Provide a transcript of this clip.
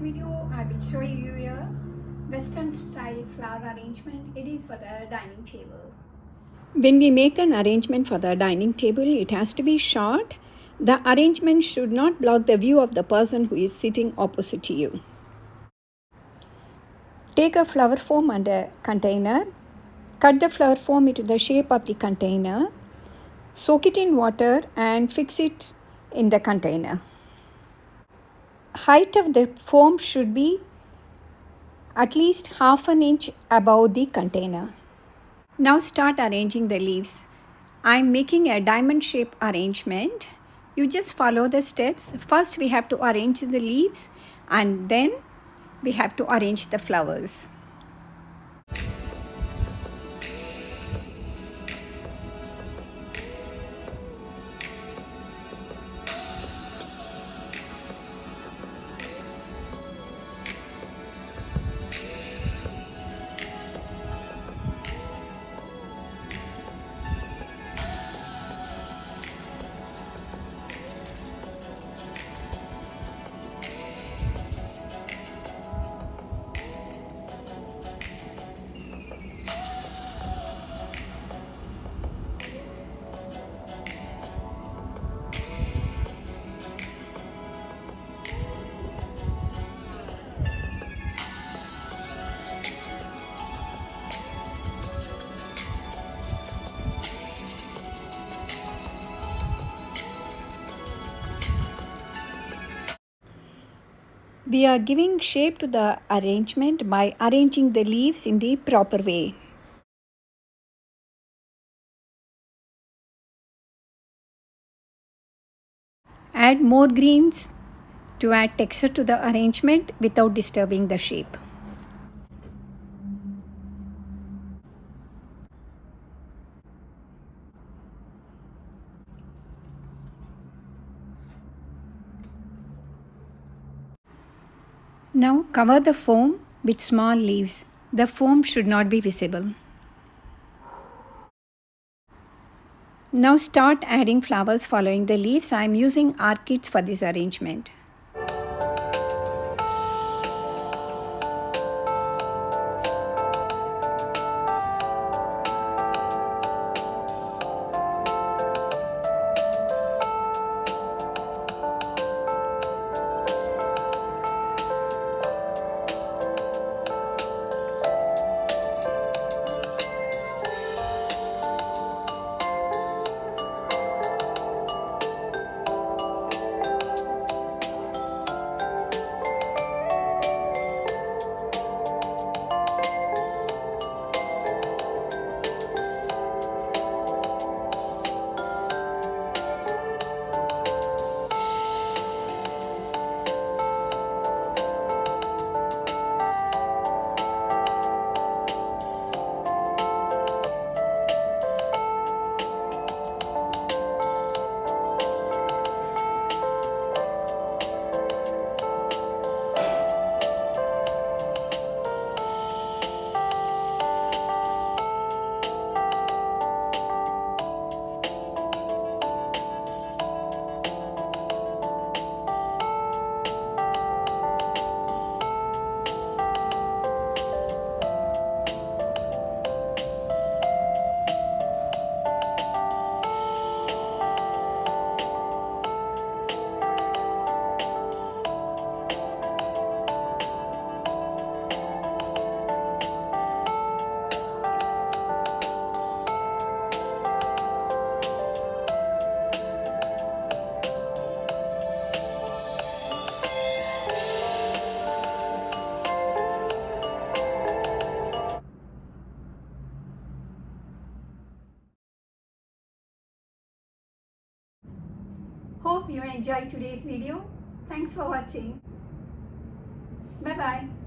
video, I will show you a Western style flower arrangement. It is for the dining table. When we make an arrangement for the dining table, it has to be short. The arrangement should not block the view of the person who is sitting opposite to you. Take a flower foam and a container. Cut the flower foam into the shape of the container. Soak it in water and fix it in the container. Height of the foam should be at least half an inch above the container. Now start arranging the leaves. I am making a diamond shape arrangement. You just follow the steps. First we have to arrange the leaves and then we have to arrange the flowers. We are giving shape to the arrangement by arranging the leaves in the proper way. Add more greens to add texture to the arrangement without disturbing the shape. Now cover the foam with small leaves. The foam should not be visible. Now start adding flowers following the leaves. I am using orchids for this arrangement. Hope you enjoyed today's video. Thanks for watching. Bye bye.